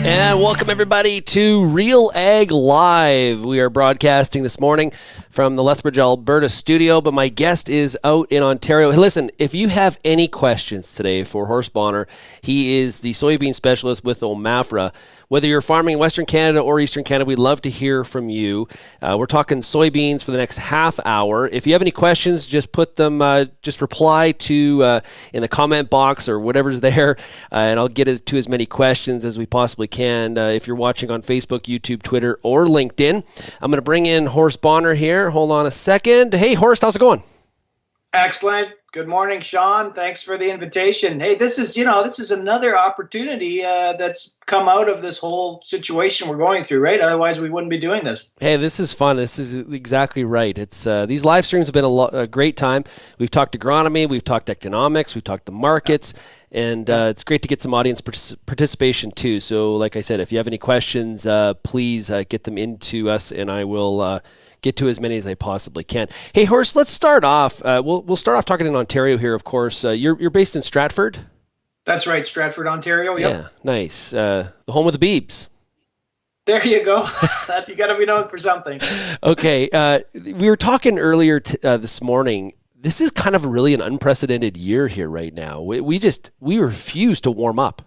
And welcome everybody to RealAg Live. We are broadcasting this morning from the Lethbridge, Alberta studio, but my guest is out in Ontario. Hey, listen, if you have any questions today for Horst Bohner, he is the soybean specialist with OMAFRA. Whether you're farming in Western Canada or Eastern Canada, we'd love to hear from you. We're talking soybeans for the next half hour. If you have any questions, just put them, just reply to in the comment box or whatever's there, and I'll get to as many questions as we possibly can. If you're watching on Facebook, YouTube, Twitter, or LinkedIn, I'm going to bring in Horst Bohner here. Hold on a second. Hey, Horst, how's it going? Excellent. Good morning, Sean. Thanks for the invitation. Hey, this is another opportunity that's come out of this whole situation we're going through, right? Otherwise, we wouldn't be doing this. Hey, this is fun. This is exactly right. It's these live streams have been a great time. We've talked agronomy, we've talked economics, we've talked the markets, and it's great to get some audience participation too. So, like I said, if you have any questions, please get them into us, and I will get to as many as I possibly can. Hey, Horst, let's start off. We'll start off talking in Ontario here, of course. You're based in Stratford? That's right, Stratford, Ontario. Yep. Yeah, nice. The home of the Beebs. There you go. You got to be known for something. Okay. We were talking earlier this morning. This is kind of really an unprecedented year here right now. We refuse to warm up.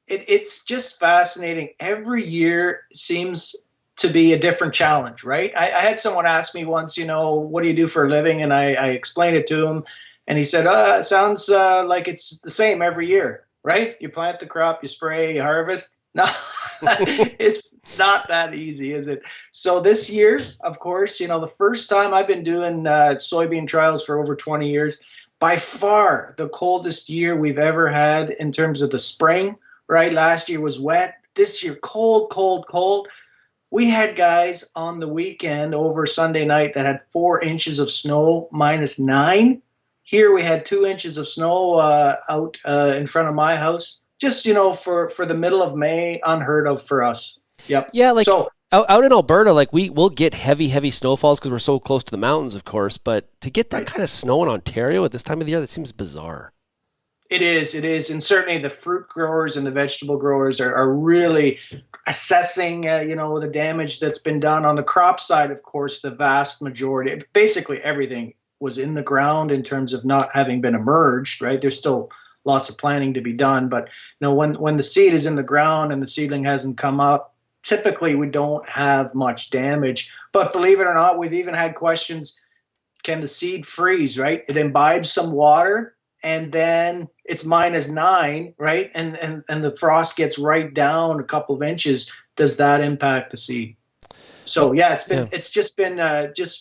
It's just fascinating. Every year seems to be a different challenge, right? I had someone ask me once, what do you do for a living? And I explained it to him, and he said, it sounds like it's the same every year, right? You plant the crop, you spray, you harvest. No, it's not that easy, is it? So this year, of course, the first time I've been doing soybean trials for over 20 years, by far the coldest year we've ever had in terms of the spring, right? Last year was wet. This year, cold, cold, cold. We had guys on the weekend over Sunday night that had 4 inches of snow, -9. Here we had 2 inches of snow out in front of my house. Just, for the middle of May, unheard of for us. Yep. Yeah, out in Alberta, we'll get heavy snowfalls because we're so close to the mountains, of course. But to get that kind of snow in Ontario at this time of the year, that seems bizarre. It is. And certainly the fruit growers and the vegetable growers are really assessing, the damage that's been done. On the crop side, of course, the vast majority, basically everything was in the ground in terms of not having been emerged, right? There's still lots of planting to be done. But, when the seed is in the ground and the seedling hasn't come up, typically we don't have much damage. But believe it or not, we've even had questions, can the seed freeze, right? It imbibes some water, and then it's -9, right? And the frost gets right down a couple of inches. Does that impact the seed? So yeah, it's just been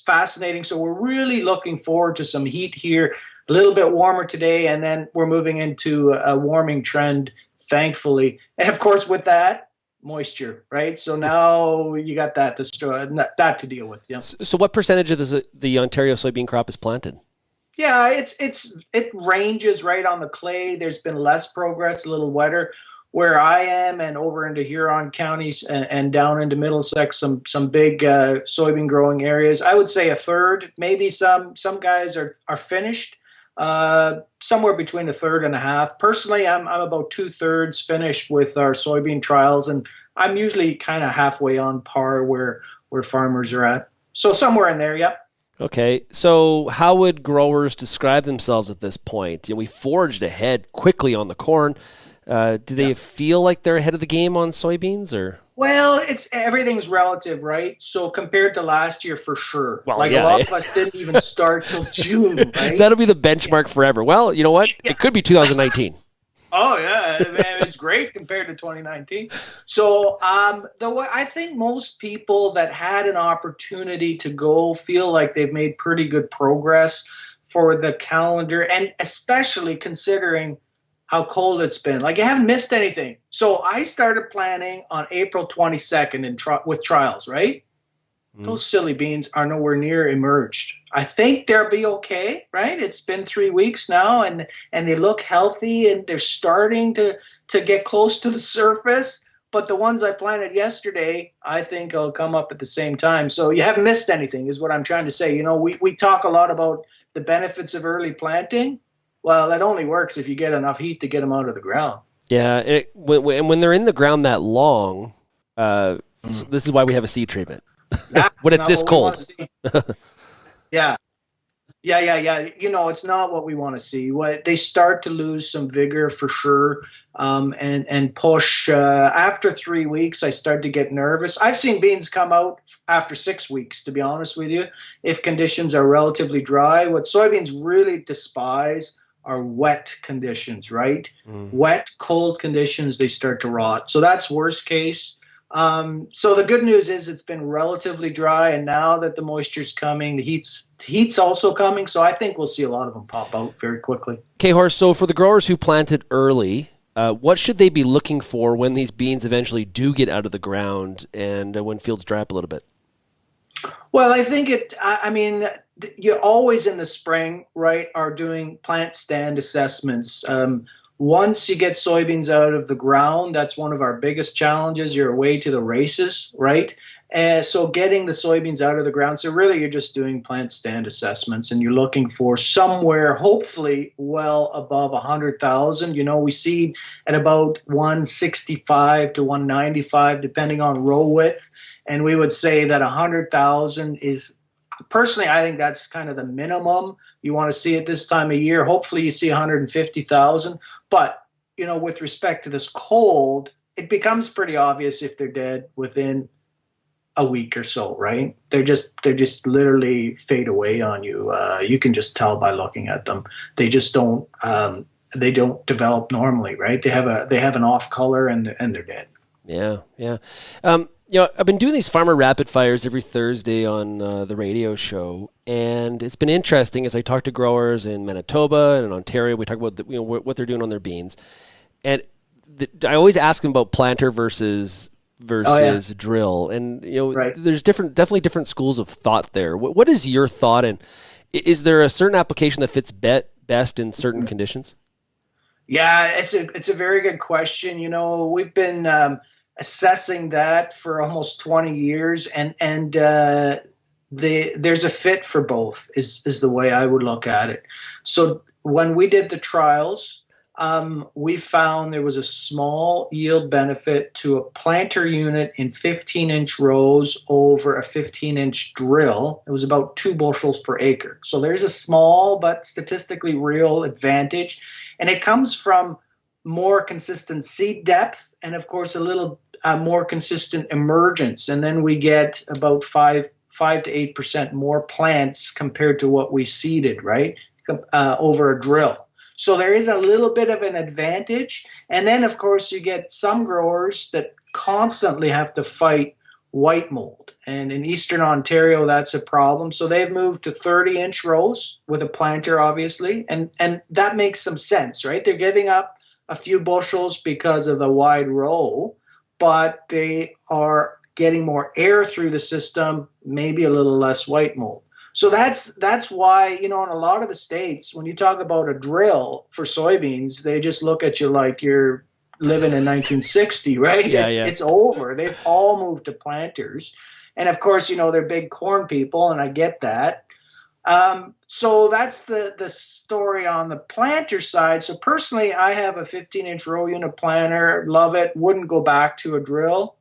fascinating. So we're really looking forward to some heat here, a little bit warmer today, and then we're moving into a warming trend, thankfully. And of course, with that, moisture, right? So now you got that to deal with. Yeah. So what percentage of the Ontario soybean crop is planted? Yeah, it ranges right on the clay. There's been less progress, a little wetter where I am, and over into Huron counties and down into Middlesex, some big soybean growing areas. I would say a third, maybe some guys are finished, somewhere between a third and a half. Personally, I'm about 2/3 finished with our soybean trials, and I'm usually kind of halfway on par where farmers are at. So somewhere in there, yep. Okay, so how would growers describe themselves at this point? We forged ahead quickly on the corn. Do they feel like they're ahead of the game on soybeans, or? Well, everything's relative, right? So compared to last year, for sure. Well, a lot of us didn't even start till June, right? That'll be the benchmark forever. Well, you know what? It could be 2019. Oh, yeah. It's great compared to 2019. So I think most people that had an opportunity to go feel like they've made pretty good progress for the calendar, and especially considering how cold it's been. You haven't missed anything. So I started planning on April 22nd with trials, right? Those silly beans are nowhere near emerged. I think they'll be okay, right? It's been 3 weeks now, and they look healthy, and they're starting to get close to the surface. But the ones I planted yesterday, I think will come up at the same time. So you haven't missed anything is what I'm trying to say. We talk a lot about the benefits of early planting. Well, that only works if you get enough heat to get them out of the ground. Yeah, when they're in the ground that long, this is why we have a seed treatment. When That's it's not this what we want cold. to see. Yeah. Yeah. It's not what we want to see. What they start to lose some vigor for sure, and push. After 3 weeks, I start to get nervous. I've seen beans come out after 6 weeks. To be honest with you, if conditions are relatively dry, what soybeans really despise are wet conditions. Right, wet, cold conditions, they start to rot. So that's worst case. So the good news is it's been relatively dry, and now that the moisture's coming, the heat's also coming. So I think we'll see a lot of them pop out very quickly. Okay, Horst, so for the growers who planted early, what should they be looking for when these beans eventually do get out of the ground and when fields dry up a little bit? Well, I think you always in the spring, right, are doing plant stand assessments. Once you get soybeans out of the ground, that's one of our biggest challenges. You're away to the races, right? So getting the soybeans out of the ground. So really, you're just doing plant stand assessments, and you're looking for somewhere, hopefully, well above 100,000. We seed at about 165 to 195, depending on row width. And we would say that 100,000 is, personally, I think that's kind of the minimum you want to see at this time of year. Hopefully you see 150,000. But, with respect to this cold, it becomes pretty obvious if they're dead within a week or so, right? They're just literally fade away on you. You can just tell by looking at them. They just don't develop normally, right? They have an off color and they're dead. Yeah. I've been doing these farmer rapid fires every Thursday on the radio show, and it's been interesting as I talk to growers in Manitoba and in Ontario. We talk about what they're doing on their beans, and I always ask them about planter versus drill, and Right. there's definitely different schools of thought there. What is your thought, and is there a certain application that fits best in certain conditions? Yeah, it's a very good question. We've been assessing that for almost 20 years, and there's a fit for both is the way I would look at it. So when we did the trials, we found there was a small yield benefit to a planter unit in 15-inch rows over a 15-inch drill. It was about 2 bushels per acre. So there's a small but statistically real advantage, and it comes from more consistent seed depth and, of course, a little more consistent emergence. And then we get about 5 to 8% more plants compared to what we seeded, right, over a drill. So there is a little bit of an advantage. And then, of course, you get some growers that constantly have to fight white mold. And in Eastern Ontario, that's a problem. So they've moved to 30-inch rows with a planter, obviously. And that makes some sense, right? They're giving up a few bushels because of the wide row, but they are getting more air through the system, maybe a little less white mold. So that's why, in a lot of the states, when you talk about a drill for soybeans, they just look at you like you're living in 1960, right? Yeah. It's over. They've all moved to planters. And of course, they're big corn people, and I get that. So that's the story on the planter side. So personally, I have a 15-inch row unit planter, love it, wouldn't go back to a drill.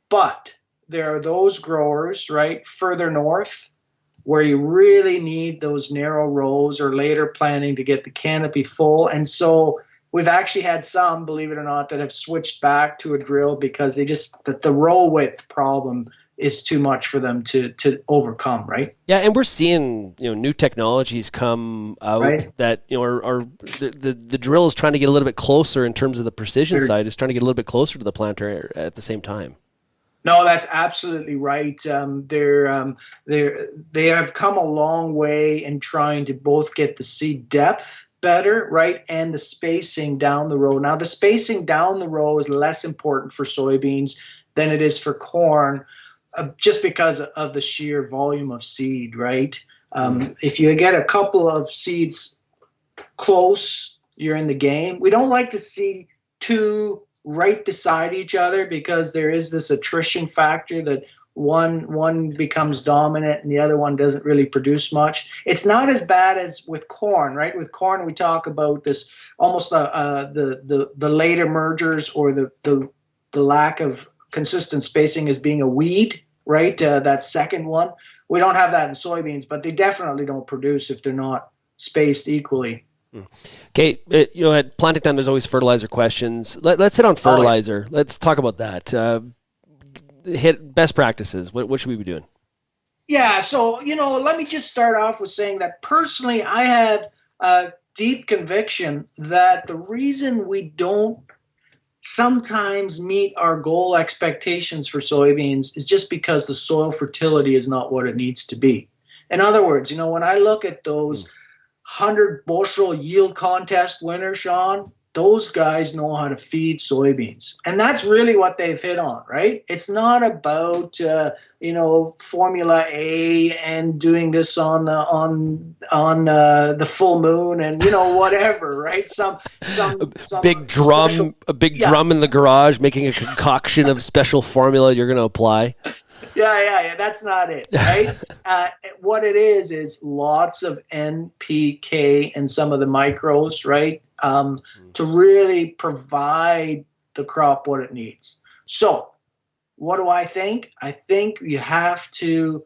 But there are those growers, right, further north, where you really need those narrow rows or later planting to get the canopy full. And so we've actually had some, believe it or not, that have switched back to a drill because the row width problem is too much for them to overcome, right? Yeah, and we're seeing new technologies come out, right, that are the drill is trying to get a little bit closer in terms of the precision side. Is trying to get a little bit closer to the planter at the same time. No, that's absolutely right. They have come a long way in trying to both get the seed depth better, right, and the spacing down the row. Now, the spacing down the row is less important for soybeans than it is for corn, just because of the sheer volume of seed, right? If you get a couple of seeds close, you're in the game. We don't like to see two right beside each other because there is this attrition factor that one becomes dominant and the other one doesn't really produce much. It's not as bad as with corn, right? With corn, we talk about this almost the later mergers or the lack of consistent spacing as being a weed, right? That second one. We don't have that in soybeans, but they definitely don't produce if they're not spaced equally. Okay, at Planting Time, there's always fertilizer questions. Let's hit on fertilizer. Let's talk about that. Hit best practices. What should we be doing? Yeah, so, let me just start off with saying that personally, I have a deep conviction that the reason we don't sometimes meet our goal expectations for soybeans is just because the soil fertility is not what it needs to be. In other words, when I look at those 100 bushel yield contest winners, Sean, those guys know how to feed soybeans. And that's really what they've hit on, right? It's not about, Formula A and doing this on the full moon and, whatever, right? Some big drum, drum in the garage, making a concoction of special formula you're going to apply. Yeah. That's not it, right? What it is lots of NPK and some of the micros, right? To really provide the crop what it needs. So what do I think? I think you have to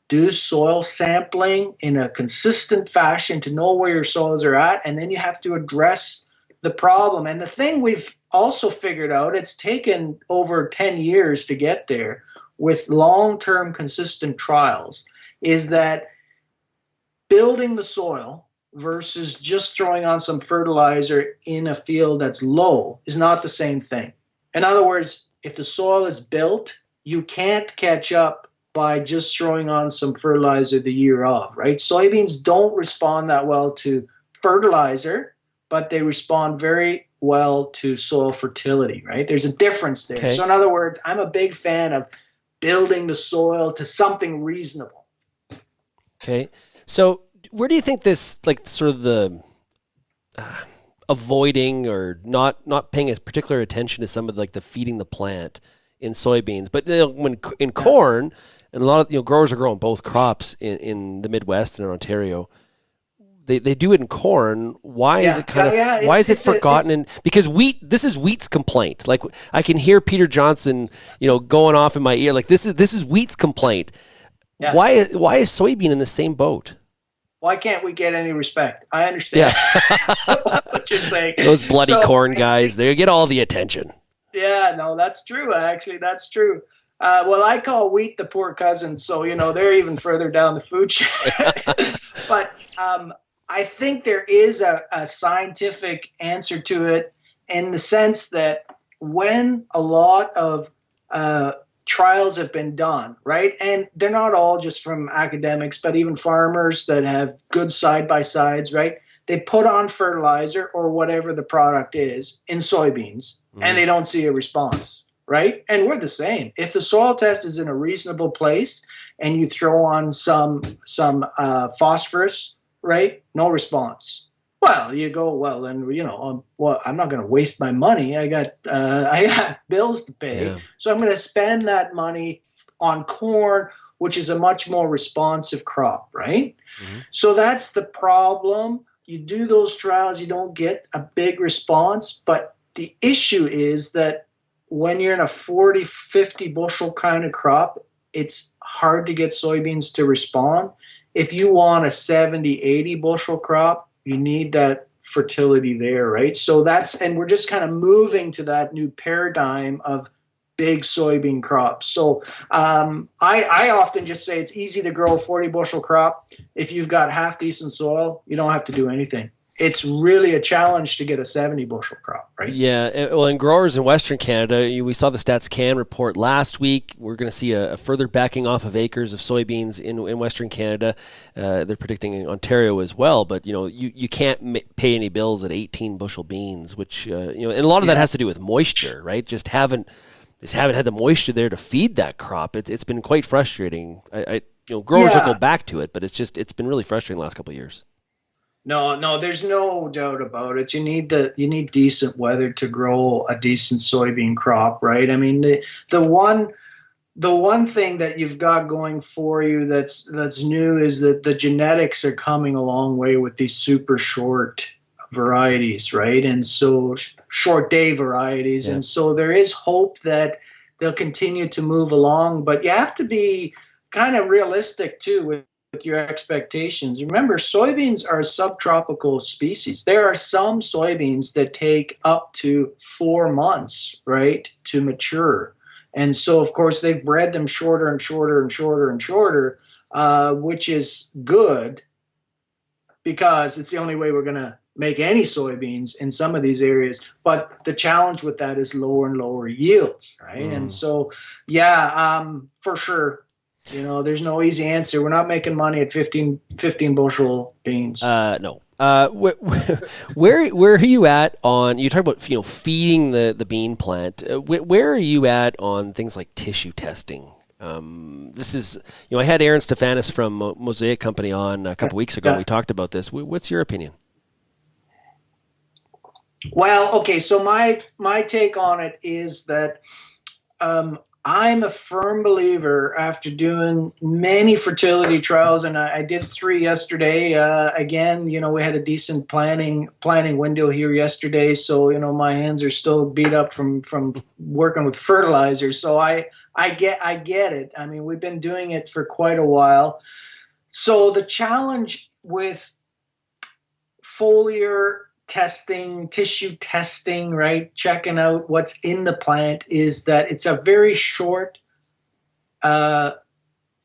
do soil sampling in a consistent fashion to know where your soils are at, and then you have to address the problem. And the thing we've also figured out, it's taken over 10 years to get there with long-term consistent trials, is that building the soil versus just throwing on some fertilizer in a field that's low is not the same thing. In other words, if the soil is built, you can't catch up by just throwing on some fertilizer the year of, right? Soybeans don't respond that well to fertilizer, but they respond very well to soil fertility, right? There's a difference there. Okay. So in other words, I'm a big fan of building the soil to something reasonable. Okay. So where do you think this, sort of the avoiding or not paying as particular attention to some of the feeding the plant in soybeans, but when in corn, and a lot of growers are growing both crops in the Midwest and in Ontario, they do it in corn. Why is it why is it forgotten? Because this is wheat's complaint. I can hear Peter Johnson, going off in my ear. This is wheat's complaint. Yeah. Why is soybean in the same boat? Why can't we get any respect? I understand what you're saying. Those bloody corn guys, they get all the attention. Yeah, no, that's true. Actually, that's true. Well, I call wheat the poor cousin, so, they're even further down the food chain. But I think there is a scientific answer to it in the sense that when a lot of trials have been done, right? And they're not all just from academics, but even farmers that have good side-by-sides, right? They put on fertilizer or whatever the product is in soybeans, and they don't see a response, right? And we're the same. If the soil test is in a reasonable place and you throw on some phosphorus, right? No response. Well, you go, well, then, I'm not going to waste my money. I got bills to pay. Yeah. So I'm going to spend that money on corn, which is a much more responsive crop, right? Mm-hmm. So that's the problem. You do those trials, you don't get a big response. But the issue is that when you're in a 40, 50 bushel kind of crop, it's hard to get soybeans to respond. If you want a 70, 80 bushel crop, you need that fertility there, right? So and we're just kind of moving to that new paradigm of big soybean crops. So I often just say it's easy to grow a 40 bushel crop. If you've got half decent soil, you don't have to do anything. It's really a challenge to get a 70 bushel crop, right? Yeah, well, and growers in Western Canada, we saw the Stats Can report last week. We're going to see a further backing off of acres of soybeans in Western Canada. They're predicting in Ontario as well, but you can't pay any bills at 18 bushel beans, which and a lot of that has to do with moisture, right? Just haven't had the moisture there to feed that crop. It's been quite frustrating. Growers will go back to it, but it's been really frustrating the last couple of years. No, there's no doubt about it. You need decent weather to grow a decent soybean crop, right? I mean, the the one thing that you've got going for you that's new is that the genetics are coming a long way with these super short varieties, right? And so short day varieties. Yeah. And so there is hope that they'll continue to move along, but you have to be kind of realistic too with your expectations. Remember, soybeans are a subtropical species. There are some soybeans that take up to 4 months, right, to mature. And so, of course, they've bred them shorter and shorter and shorter and shorter, which is good because it's the only way we're going to make any soybeans in some of these areas. But the challenge with that is lower and lower yields, right? And so, for sure, there's no easy answer. We're not making money at 15 bushel beans. No. Where are you at on, you talk about, feeding the bean plant. Where are you at on things like tissue testing? This is, I had Aaron Stefanis from Mosaic Company on a couple weeks ago. We talked about this. What's your opinion? Well, okay. So my take on it is that, I'm a firm believer after doing many fertility trials, and I did 3 yesterday. Again, we had a decent planning window here yesterday, so my hands are still beat up from working with fertilizer. So I get it. I mean, we've been doing it for quite a while. So the challenge with foliar testing, tissue testing, right? Checking out what's in the plant is that it's a very short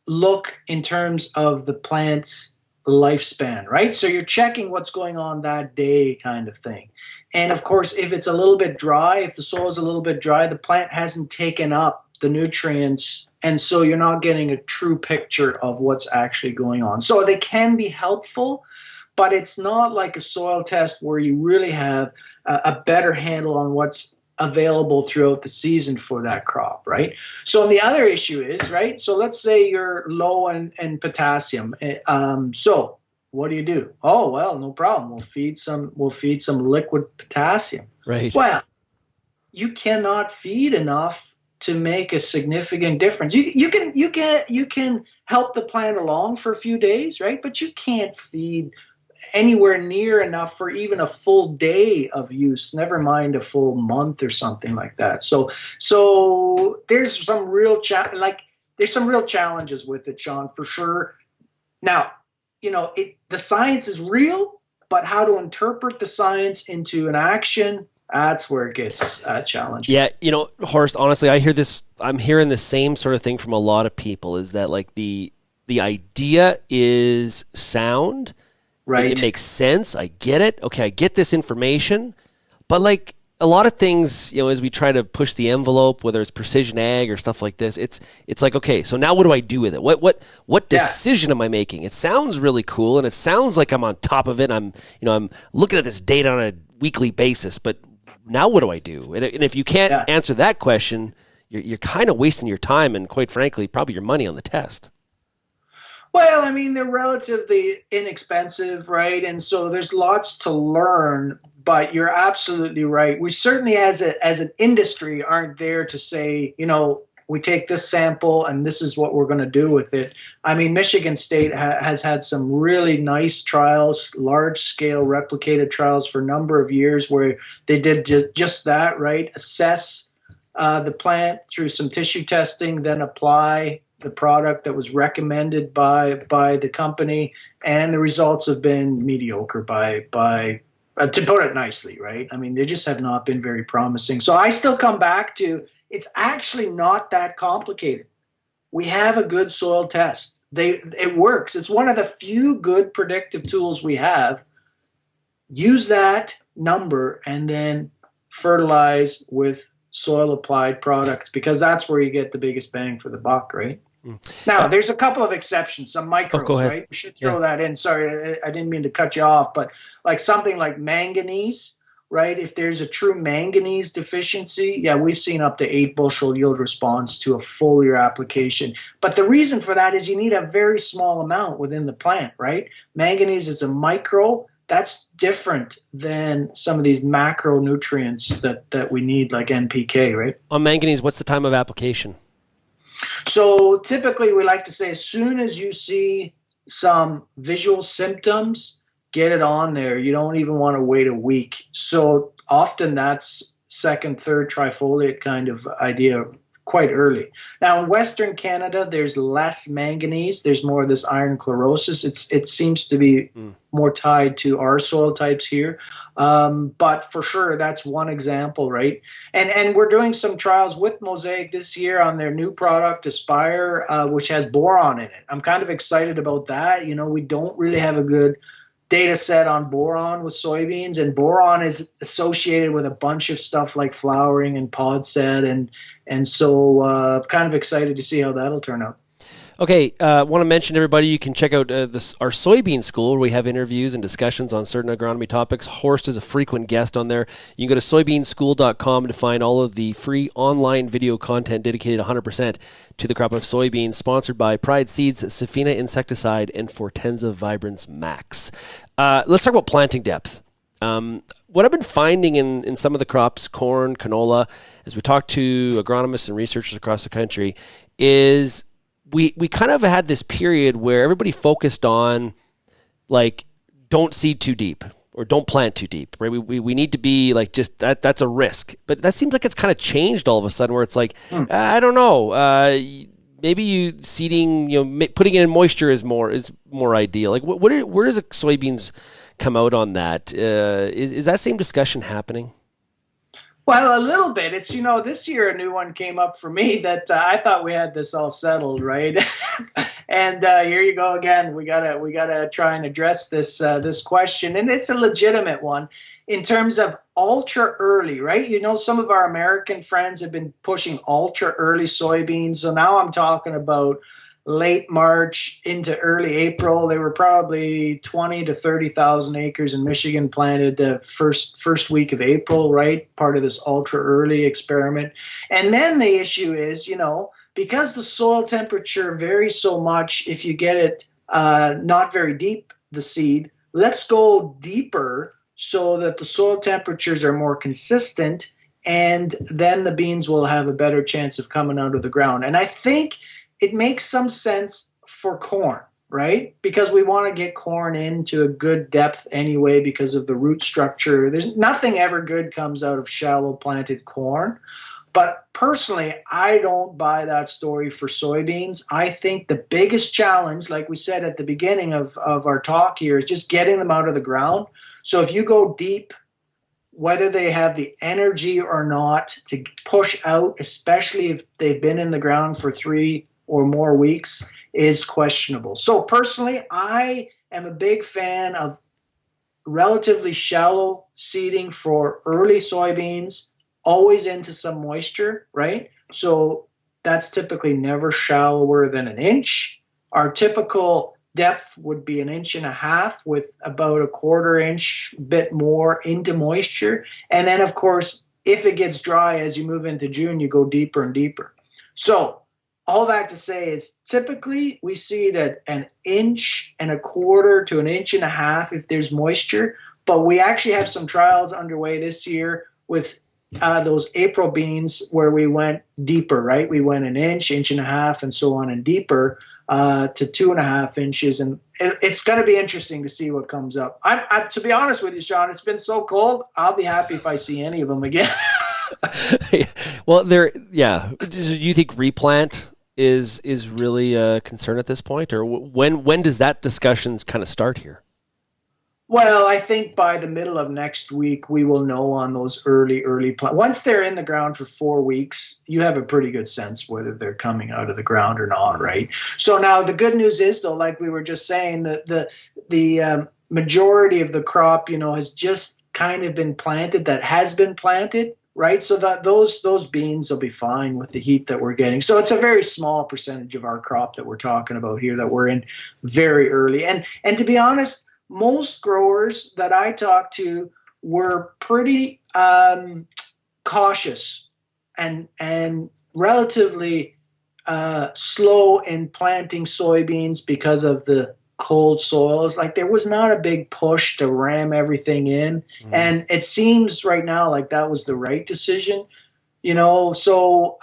look in terms of the plant's lifespan, right? So you're checking what's going on that day kind of thing. And of course, if it's a little bit dry, if the soil is a little bit dry, the plant hasn't taken up the nutrients. And so you're not getting a true picture of what's actually going on. So they can be helpful, but it's not like a soil test where you really have a better handle on what's available throughout the season for that crop, right? So the other issue is, right, so let's say you're low in potassium. So what do? Oh, well, no problem. We'll feed some liquid potassium. Right. Well, you cannot feed enough to make a significant difference. You can help the plant along for a few days, right? But you can't feed anywhere near enough for even a full day of use, never mind a full month or something like that. So there's some real challenges with it, Sean, for sure. Now, the science is real, but how to interpret the science into an action, that's where it gets challenging. Yeah, Horst, honestly, I'm hearing the same sort of thing from a lot of people, is that like the idea is sound. Right. It makes sense. I get it. Okay, I get this information. But like a lot of things, as we try to push the envelope, whether it's precision ag or stuff like this, it's like, okay, so now what do I do with it? What decision am I making? It sounds really cool and it sounds like I'm on top of it. I'm looking at this data on a weekly basis, but now what do I do? And if you can't answer that question, you're kind of wasting your time and, quite frankly, probably your money on the test. Well, I mean, they're relatively inexpensive, right? And so there's lots to learn, but you're absolutely right. We certainly, as an industry, aren't there to say, we take this sample and this is what we're going to do with it. I mean, Michigan State has had some really nice trials, large-scale replicated trials for a number of years where they did just that, right? Assess the plant through some tissue testing, then apply the product that was recommended by the company, and the results have been mediocre by to put it nicely, right? I mean, they just have not been very promising. So I still come back to, it's actually not that complicated. We have a good soil test. It works. It's one of the few good predictive tools we have. Use that number and then fertilize with soil applied products, because that's where you get the biggest bang for the buck, right? Now, there's a couple of exceptions, some microbes, right? We should throw that in. Sorry, I didn't mean to cut you off, but like something like manganese, right? If there's a true manganese deficiency, we've seen up to 8 bushel yield response to a foliar application. But the reason for that is you need a very small amount within the plant, right? Manganese is a micro. That's different than some of these macronutrients that we need, like NPK, right? On manganese, what's the time of application? So typically we like to say as soon as you see some visual symptoms, get it on there. You don't even want to wait a week. So often that's second, third trifoliate kind of idea quite early. Now in Western Canada, there's less manganese. There's more of this iron chlorosis. It seems to be more tied to our soil types here. But for sure, that's one example, right? And we're doing some trials with Mosaic this year on their new product, Aspire, which has boron in it. I'm kind of excited about that. You know, we don't really have a good data set on boron with soybeans, and boron is associated with a bunch of stuff like flowering and pod set, and so kind of excited to see how that'll turn out. Okay, want to mention everybody, you can check out our Soybean School, where we have interviews and discussions on certain agronomy topics. Horst is a frequent guest on there. You can go to soybeanschool.com to find all of the free online video content dedicated 100% to the crop of soybeans, sponsored by Pride Seeds, Safina Insecticide, and Fortenza Vibrance Max. Let's talk about planting depth. What I've been finding in some of the crops, corn, canola, as we talk to agronomists and researchers across the country, is we kind of had this period where everybody focused on, like, don't seed too deep or don't plant too deep, right? We need to be like, just that's a risk. But that seems like it's kind of changed all of a sudden, where it's like, I don't know, maybe you seeding, putting it in moisture is more ideal. Like, where does soybeans come out on that? Is that same discussion happening? Well, a little bit. It's, this year a new one came up for me that I thought we had this all settled, right? And here you go again. We gotta try and address this question, and it's a legitimate one in terms of ultra early, right? Some of our American friends have been pushing ultra early soybeans. So now I'm talking about late March into early April. They were probably 20 to 30,000 acres in Michigan planted first week of April, right? Part of this ultra early experiment. And then the issue is, because the soil temperature varies so much, if you get it not very deep, the seed, let's go deeper so that the soil temperatures are more consistent, and then the beans will have a better chance of coming out of the ground. And I think it makes some sense for corn, right? Because we want to get corn into a good depth anyway because of the root structure. There's nothing ever good comes out of shallow planted corn. But personally, I don't buy that story for soybeans. I think the biggest challenge, like we said at the beginning of our talk here, is just getting them out of the ground. So if you go deep, whether they have the energy or not to push out, especially if they've been in the ground for 3 or more weeks, is questionable. So personally, I am a big fan of relatively shallow seeding for early soybeans, always into some moisture, right? So that's typically never shallower than an inch. Our typical depth would be 1.5 inches with about a 1/4 inch, bit more into moisture. And then, of course, if it gets dry as you move into June, you go deeper and deeper. So all that to say is typically we see it at 1.25 to 1.5 inches if there's moisture. But we actually have some trials underway this year with those April beans where we went deeper, right? We went 1 inch, 1.5 inches, and so on, and deeper to 2.5 inches. And it's going to be interesting to see what comes up. I, to be honest with you, Sean, it's been so cold. I'll be happy if I see any of them again. Well, do you think replant is really a concern at this point, or when does that discussion kind of start here? Well, I think by the middle of next week, we will know on those early plants. Once they're in the ground for 4 weeks, you have a pretty good sense whether they're coming out of the ground or not, right? So now the good news is, though, like we were just saying, that the majority of the crop, has just kind of been planted, that has been planted, right? So that those beans will be fine with the heat that we're getting. So it's a very small percentage of our crop that we're talking about here that we're in very early. And to be honest, most growers that I talked to were pretty cautious and relatively slow in planting soybeans because of the cold soils. Like, there was not a big push to ram everything in. And it seems right now like that was the right decision, So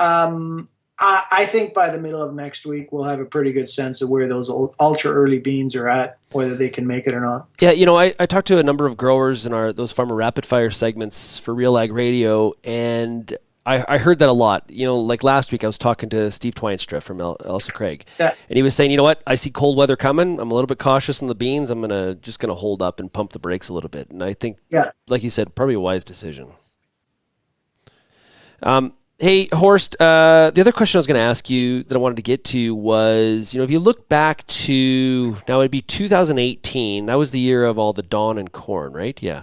I think by the middle of next week, we'll have a pretty good sense of where those ultra early beans are at, whether they can make it or not. Yeah, I talked to a number of growers in those Farmer Rapid Fire segments for RealAg Radio, and I heard that a lot. Like last week, I was talking to Steve Twinstra from Elsa Craig, Yeah. and he was saying, you know what, I see cold weather coming. I'm a little bit cautious on the beans. I'm just gonna hold up and pump the brakes a little bit. And I think, like you said, probably a wise decision. Hey, Horst, the other question I was going to ask you that I wanted to get to was, if you look back to, now it'd be 2018, that was the year of all the dawn and corn, right? Yeah.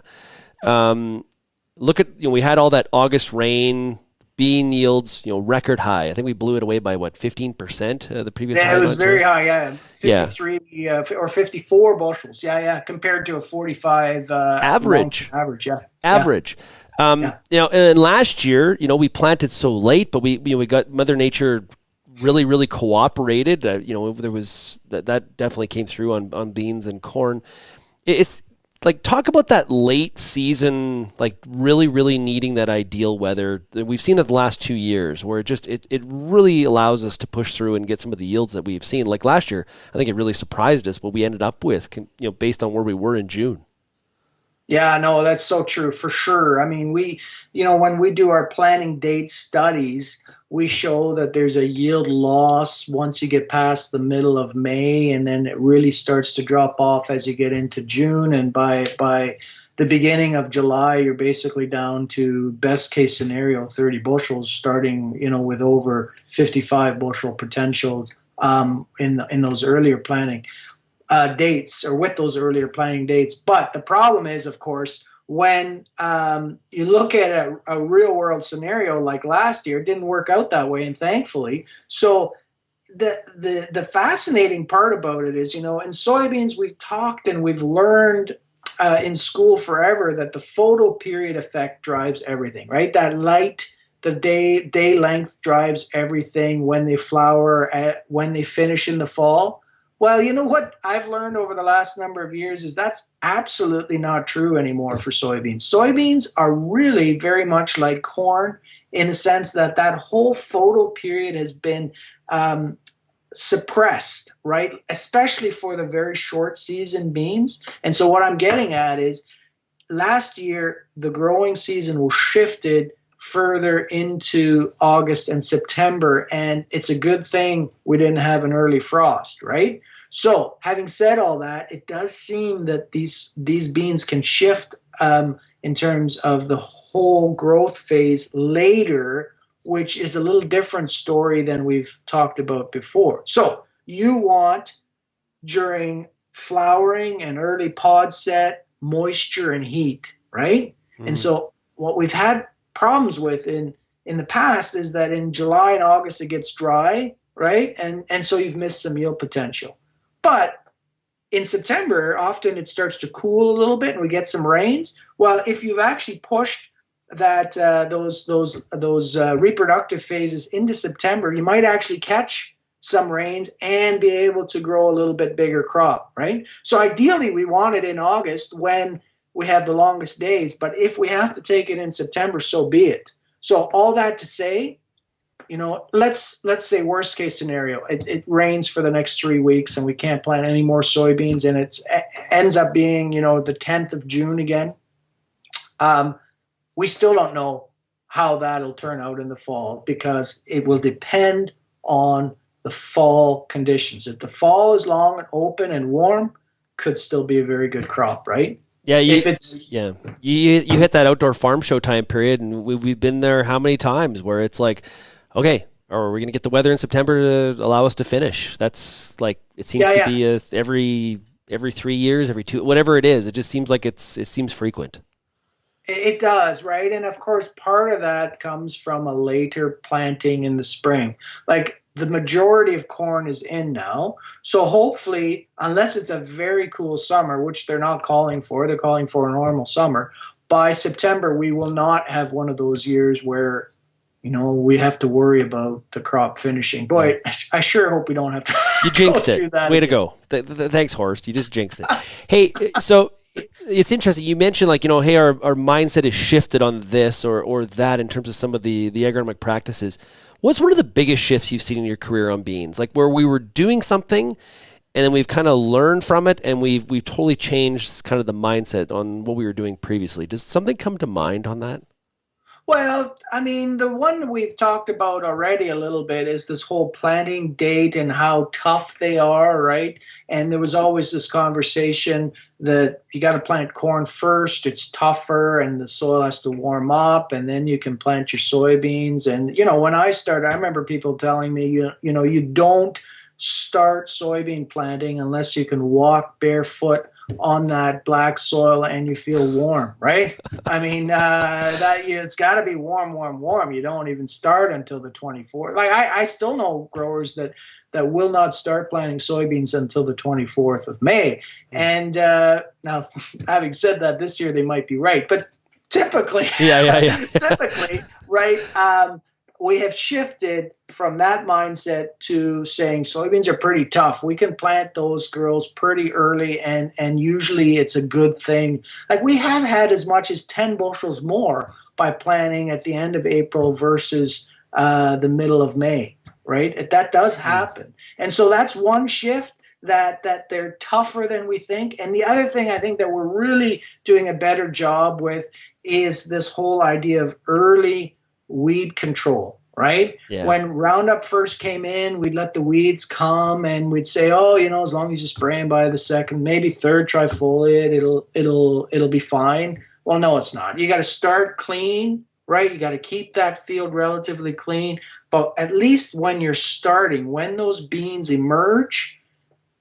Look at, we had all that August rain, bean yields, record high. I think we blew it away by, 15% the previous Yeah, high? it was very high, yeah. 53 or 54 bushels, compared to a 45 average. Average, yeah. Average. And last year, we planted so late, but we got Mother Nature really, really cooperated. There was that definitely came through on beans and corn. It's like, talk about that late season, like really, really needing that ideal weather. We've seen that the last 2 years, where it really allows us to push through and get some of the yields that we've seen. Like last year, I think it really surprised us what we ended up with, based on where we were in June. Yeah, no, that's so true for sure. I mean, when we do our planting date studies, we show that there's a yield loss once you get past the middle of May, and then it really starts to drop off as you get into June. And by the beginning of July, you're basically down to best case scenario 30 bushels, starting with over 55 bushel potential in those earlier planting dates, or with those earlier planting dates. But the problem is, of course, when you look at a real world scenario like last year, it didn't work out that way, and thankfully. So the fascinating part about it is, in soybeans, we've talked and we've learned in school forever that the photo period effect drives everything, right? That light, the day length drives everything when they flower, when they finish in the fall. Well, you know what I've learned over the last number of years is that's absolutely not true anymore for soybeans. Soybeans are really very much like corn in the sense that whole photo period has been suppressed, right? Especially for the very short season beans. And so what I'm getting at is last year, the growing season was shifted further into August and September, and it's a good thing we didn't have an early frost, right? So having said all that, it does seem that these beans can shift in terms of the whole growth phase later, which is a little different story than we've talked about before. So you want, during flowering and early pod set, moisture and heat, right? Mm. And so what we've had problems with in the past is that in July and August it gets dry, right? And so you've missed some yield potential. But in September, often it starts to cool a little bit and we get some rains. Well, if you've actually pushed that those reproductive phases into September, you might actually catch some rains and be able to grow a little bit bigger crop, right? So ideally we want it in August when we have the longest days, but if we have to take it in September, so be it. So all that to say, let's say worst case scenario, it rains for the next 3 weeks and we can't plant any more soybeans, and it ends up being, the 10th of June again. We still don't know how that'll turn out in the fall, because it will depend on the fall conditions. If the fall is long and open and warm, could still be a very good crop, right? Yeah, you hit that outdoor farm show time period, and we've been there how many times where it's like, okay, are we going to get the weather in September to allow us to finish? That's like, it seems to be every 3 years, every 2, whatever it is. It just seems like it seems frequent. It does, right? And of course, part of that comes from a later planting in the spring. Like, the majority of corn is in now. So hopefully, unless it's a very cool summer, which they're not calling for, they're calling for a normal summer, by September, we will not have one of those years where, we have to worry about the crop finishing. Boy, I sure hope we don't have to. You jinxed it. Way to go. Thanks, Horst. You just jinxed it. Hey, so It's interesting. You mentioned like, hey, our mindset is shifted on this or that in terms of some of the agronomic practices. What's one of the biggest shifts you've seen in your career on beans? Like where we were doing something and then we've kind of learned from it and we've totally changed kind of the mindset on what we were doing previously. Does something come to mind on that? Well, I mean, the one we've talked about already a little bit is this whole planting date and how tough they are, right? And there was always this conversation that you got to plant corn first, it's tougher, and the soil has to warm up, and then you can plant your soybeans. And, when I started, I remember people telling me, you don't start soybean planting unless you can walk barefoot on that black soil and you feel warm, right? I mean, it's got to be warm, warm, warm. You don't even start until the 24th. Like I still know growers that will not start planting soybeans until the 24th of May. And now, having said that, this year they might be right, but typically, typically, right? We have shifted from that mindset to saying soybeans are pretty tough. We can plant those girls pretty early, and usually it's a good thing. Like we have had as much as 10 bushels more by planting at the end of April versus the middle of May, right? That does happen. And so that's one shift, that they're tougher than we think. And the other thing I think that we're really doing a better job with is this whole idea of early weed control, right? Yeah. When Roundup first came in, we'd let the weeds come and we'd say, as long as you spray them by the second, maybe third trifoliate, it'll be fine. Well, no, it's not. You got to start clean, right? You got to keep that field relatively clean. But at least when you're starting, when those beans emerge,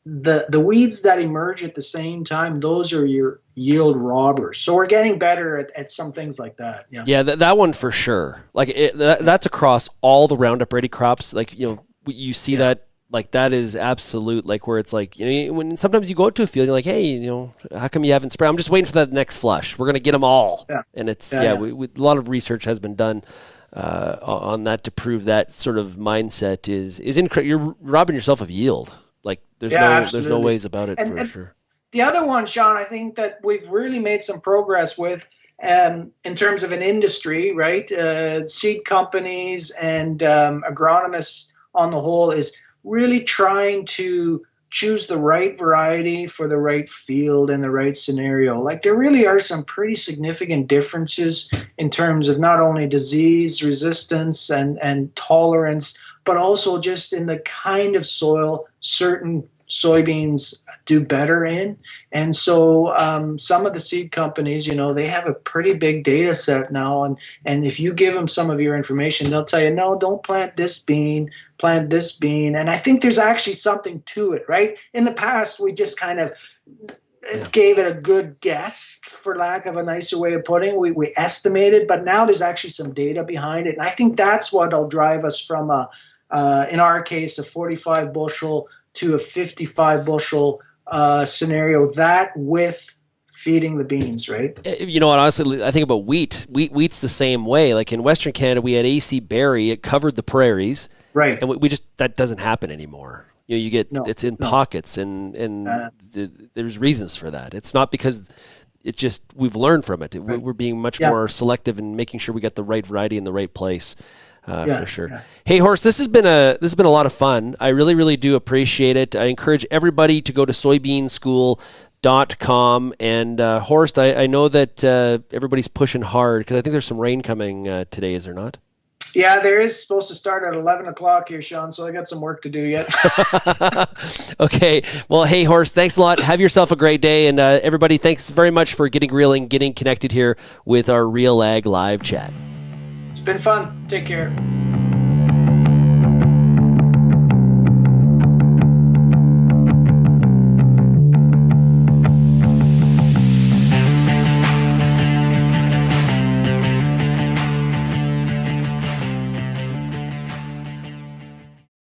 the weeds that emerge at the same time, those are your yield robbers. So we're getting better at some things like that. Yeah, that one for sure. Like that's across all the Roundup Ready crops. Like, you see that, like that is absolute, like where it's like, when sometimes you go to a field, you're like, hey, how come you haven't sprayed? I'm just waiting for that next flush. We're going to get them all. Yeah. And it's, a lot of research has been done on that to prove that sort of mindset is incredible. You're robbing yourself of yield. Like there's no ways about it for sure. The other one, Sean, I think that we've really made some progress with in terms of an industry, right? Seed companies and agronomists on the whole is really trying to choose the right variety for the right field and the right scenario. Like there really are some pretty significant differences in terms of not only disease resistance and tolerance, but also just in the kind of soil certain soybeans do better in. And so some of the seed companies, they have a pretty big data set now. And if you give them some of your information, they'll tell you, no, don't plant this bean, plant this bean. And I think there's actually something to it, right? In the past, we just kind of gave it a good guess, for lack of a nicer way of putting it. We estimated, but now there's actually some data behind it. And I think that's what'll drive us from in our case, a 45 bushel to a 55 bushel scenario, that with feeding the beans, right? Honestly, I think about wheat. Wheat's the same way. Like in Western Canada, we had AC Berry. It covered the prairies. Right. And we just, that doesn't happen anymore. You get, it's in pockets and there's reasons for that. It's not because it's just, we've learned from it. We're being much more selective and making sure we get the right variety in the right place. For sure. Yeah. Hey, Horst, this has been a lot of fun. I really, really do appreciate it. I encourage everybody to go to soybeanschool.com. And Horst, I know that everybody's pushing hard because I think there's some rain coming today, is there not? Yeah, there is supposed to start at 11 o'clock here, Sean, so I got some work to do yet. Okay. Well, hey, Horst, thanks a lot. Have yourself a great day. And everybody, thanks very much for getting real and getting connected here with our Real Ag live chat. It's been fun. Take care.